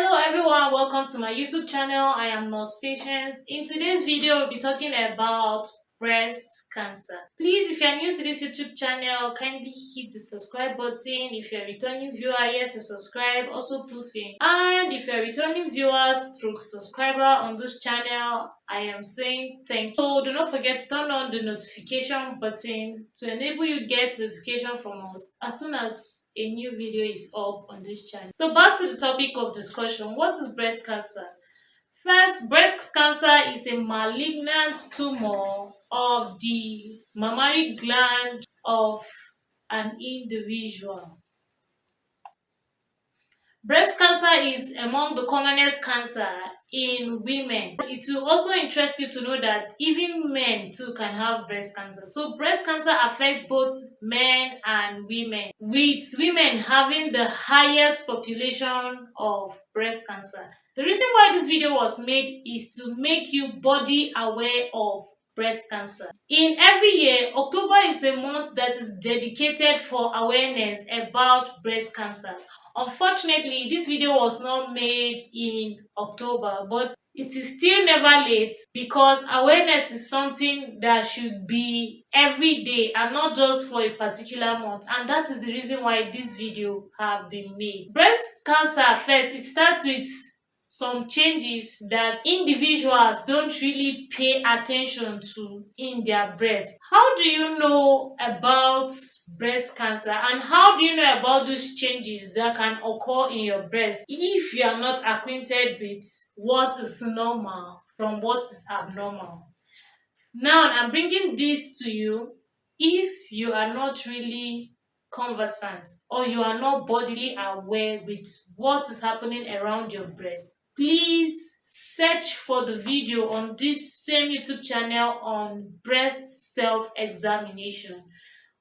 Hello everyone, welcome to my YouTube channel. I am Nurse Patience. In today's video, we'll be talking about breast cancer. Please, if you are new to this YouTube channel, kindly hit the subscribe button. If you're a returning viewer, yes, to subscribe, also push in. And if you're returning viewers through subscriber on this channel, I am saying thank you. So do not forget to turn on the notification button to enable you get notification from us as soon as a new video is up on this channel. So back to the topic of discussion. What is breast cancer? First, breast cancer is a malignant tumor of the mammary gland of an individual. Breast cancer is among the commonest cancer in women. It will also interest you to know that even men too can have breast cancer. So breast cancer affects both men and women, with women having the highest population of breast cancer. The reason why this video was made is to make you body aware of breast cancer. In every year, October is a month that is dedicated for awareness about breast cancer. Unfortunately, this video was not made in October, but it is still never late because awareness is something that should be every day and not just for a particular month. And that is the reason why this video have been made. Breast cancer first, it starts with some changes that individuals don't really pay attention to in their breast. How do you know about breast cancer and how do you know about those changes that can occur in your breast if you are not acquainted with what is normal from what is abnormal? Now, I'm bringing this to you if you are not really conversant or you are not bodily aware with what is happening around your breast. Please search for the video on this same YouTube channel on breast self-examination.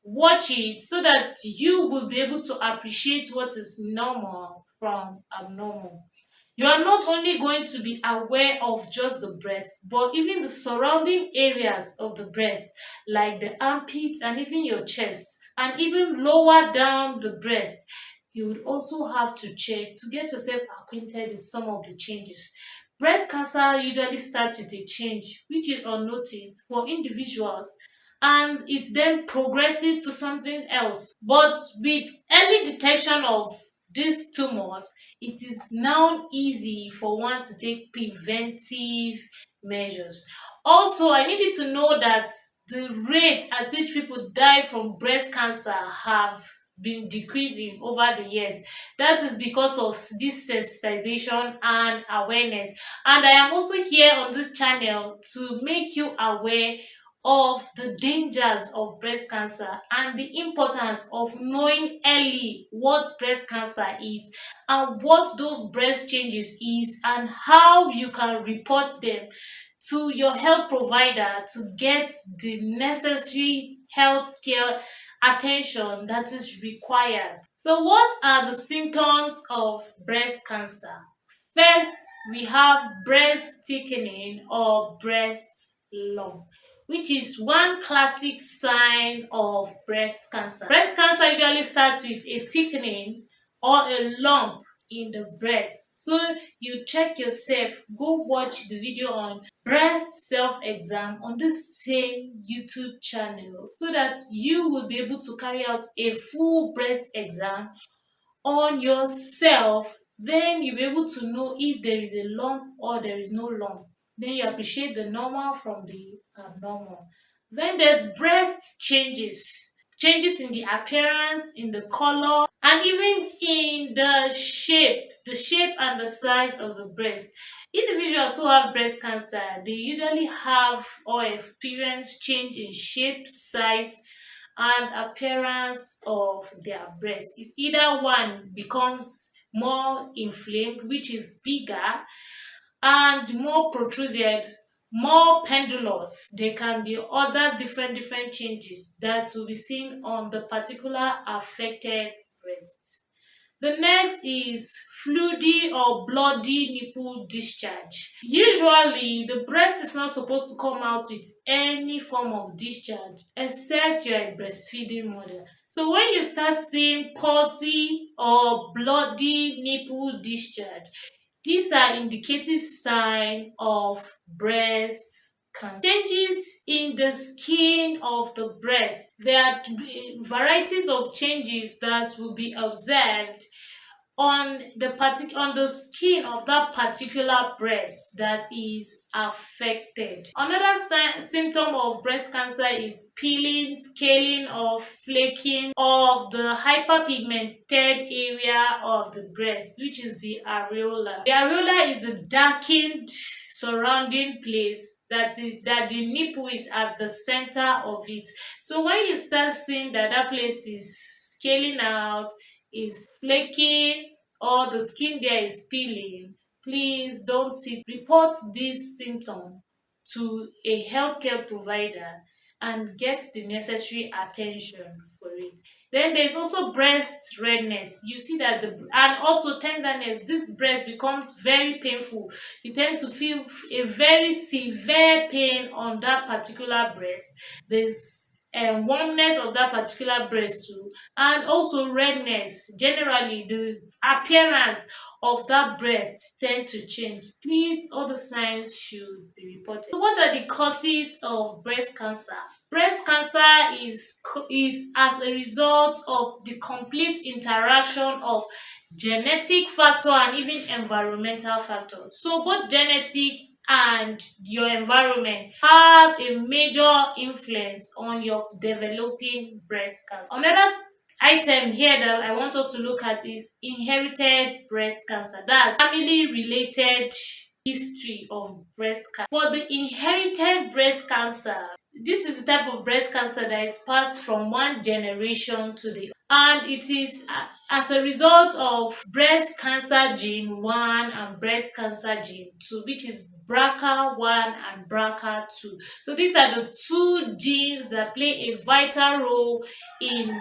Watch it so that you will be able to appreciate what is normal from abnormal. You are not only going to be aware of just the breast, but even the surrounding areas of the breast, like the armpits and even your chest, and even lower down the breast. You would also have to check to get yourself acquainted with some of the changes. Breast cancer usually starts with a change which is unnoticed for individuals and it then progresses to something else. But with early detection of these tumors, it is now easy for one to take preventive measures. Also, I needed to know that the rate at which people die from breast cancer have been decreasing over the years. That is because of this sensitization and awareness. And I am also here on this channel to make you aware of the dangers of breast cancer and the importance of knowing early what breast cancer is and what those breast changes is and how you can report them to your health provider to get the necessary health care attention that is required. So what are the symptoms of breast cancer? First, we have breast thickening or breast lump, which is one classic sign of breast cancer. Breast cancer usually starts with a thickening or a lump in the breast. So you check yourself, go watch the video on breast self-exam on the same YouTube channel so that you will be able to carry out a full breast exam on yourself. Then you'll be able to know if there is a lump or there is no lump. Then you appreciate the normal from the abnormal. Then there's breast changes in the appearance, in the color, and even in the shape and the size of the breast. Individuals who have breast cancer, they usually have or experience change in shape, size, and appearance of their breast. It's either one becomes more inflamed, which is bigger, and more protruded, more pendulous. There can be other different changes that will be seen on the particular affected breast. The next is fluidy or bloody nipple discharge. Usually, the breast is not supposed to come out with any form of discharge except you're a breastfeeding mother. So when you start seeing pulsy or bloody nipple discharge, These are indicative signs of breast cancer. Changes in the skin of the breast. There are varieties of changes that will be observed on on the skin of that particular breast that is affected. Another symptom of breast cancer is peeling, scaling, or flaking of the hyperpigmented area of the breast, which is the areola. The areola is the darkened surrounding place that the nipple is at the center of it. So when you start seeing that that place is scaling out, is flaking, or the skin there is peeling, please don't sit. Report this symptom to a healthcare provider and get the necessary attention for it. Then there's also breast redness. You see that and also tenderness. This breast becomes very painful. You tend to feel a very severe pain on that particular breast. There's warmness of that particular breast too, and also redness. Generally, the appearance of that breast tend to change. Please, all the signs should be reported. So what are the causes of breast cancer? Breast cancer is as a result of the complete interaction of genetic factor and even environmental factors. So both genetics and your environment have a major influence on your developing breast cancer. Another item here that I want us to look at is inherited breast cancer. That's family related history of breast cancer. For the inherited breast cancer, this is the type of breast cancer that is passed from one generation to the and it is as a result of breast cancer gene 1 and breast cancer gene 2, which is BRCA1 and BRCA2. So these are the two genes that play a vital role in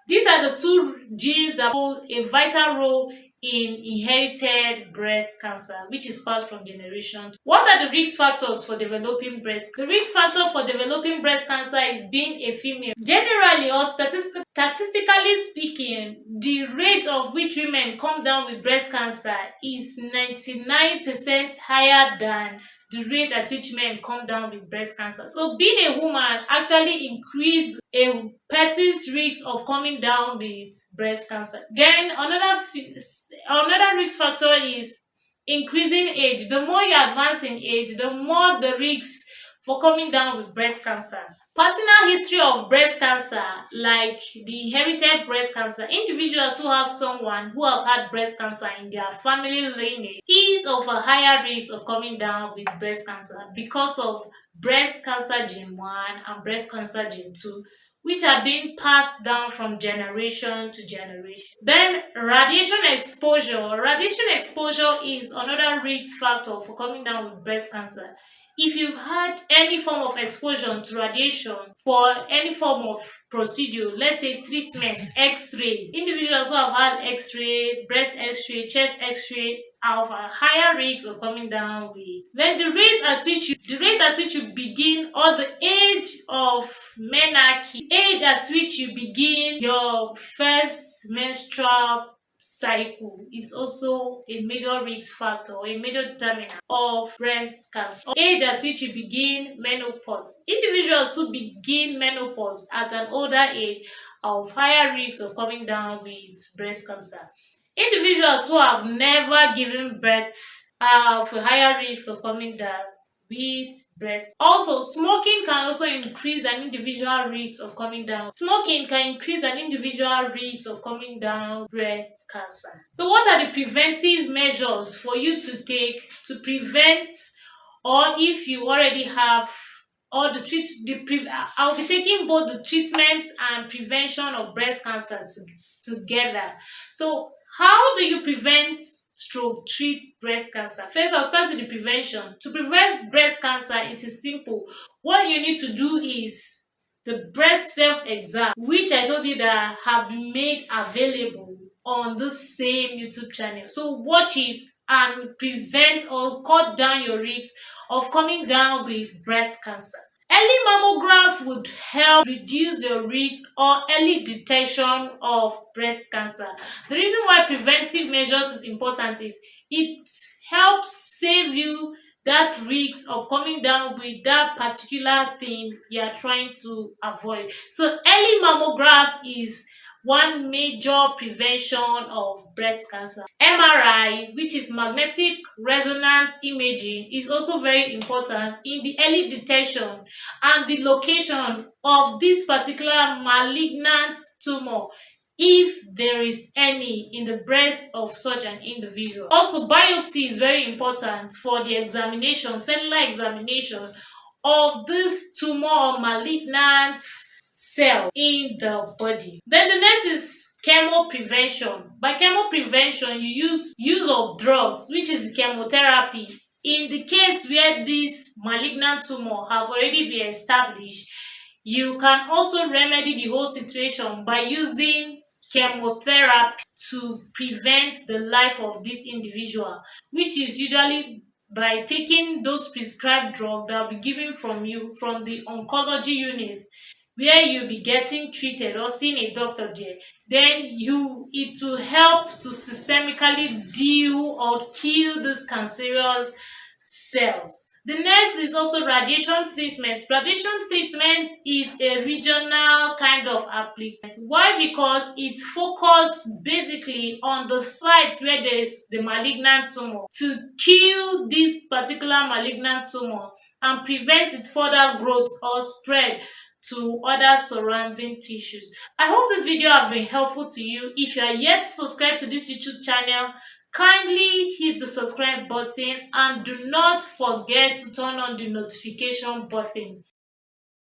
these are the two genes that play a vital role in inherited breast cancer, which is passed from generation. What are the risk factors for developing breast? The risk factor for developing breast cancer is being a female. Generally, or statistically speaking, the rate of which women come down with breast cancer is 99% higher than the rate at which men come down with breast cancer. So being a woman actually increase a person's risk of coming down with breast cancer. Then another risk factor is increasing age. The more you advance in age, the more the risks for coming down with breast cancer. Personal history of breast cancer, like the inherited breast cancer, individuals who have someone who have had breast cancer in their family lineage is of a higher risk of coming down with breast cancer because of breast cancer gene 1 and breast cancer gene 2, which are being passed down from generation to generation. Then radiation exposure. Radiation exposure is another risk factor for coming down with breast cancer. If you've had any form of exposure to radiation for any form of procedure, let's say treatment, x-ray, individuals who have had x-ray, breast x-ray, chest x-ray, have a higher risk of coming down with. Then the rate at which you begin, or the age of menarche, age at which you begin your first menstrual cycle, is also a major risk factor or a major determinant of breast cancer. Or age at which you begin menopause. Individuals who begin menopause at an older age are of higher risk of coming down with breast cancer. Individuals who have never given birth are of a higher risk of coming down with breast. Also, smoking can also increase an individual risk of coming down. Smoking can increase an individual risk of coming down breast cancer. So, what are the preventive measures for you to take to prevent, or if you already have all the I'll be taking both the treatment and prevention of breast cancer together. So how do you prevent stroke treat breast cancer? First, I'll start with the prevention. To prevent breast cancer, it is simple. What you need to do is the breast self exam, which I told you that have been made available on the same YouTube channel. So watch it and prevent or cut down your risk of coming down with breast cancer. Early mammograph would help reduce the risk or early detection of breast cancer. The reason why preventive measures is important is it helps save you that risk of coming down with that particular thing you are trying to avoid. So early mammograph is one major prevention of breast cancer. MRI, which is magnetic resonance imaging, is also very important in the early detection and the location of this particular malignant tumor, if there is any in the breast of such an individual. Also, biopsy is very important for the examination, cellular examination of this tumor or malignant cell in the body. Then the next is chemo prevention. By chemo prevention, you use of drugs, which is chemotherapy. In the case where this malignant tumor have already been established, you can also remedy the whole situation by using chemotherapy to prevent the life of this individual, which is usually by taking those prescribed drugs that will be given from you from the oncology unit, where you'll be getting treated or seeing a doctor there. Then it will help to systemically deal or kill these cancerous cells. The next is also radiation treatment. Radiation treatment is a regional kind of application. Why? Because it focuses basically on the site where there is the malignant tumor to kill this particular malignant tumor and prevent its further growth or spread to other surrounding tissues. I hope this video has been helpful to you. If you are yet to subscribe to this YouTube channel, kindly hit the subscribe button and do not forget to turn on the notification button.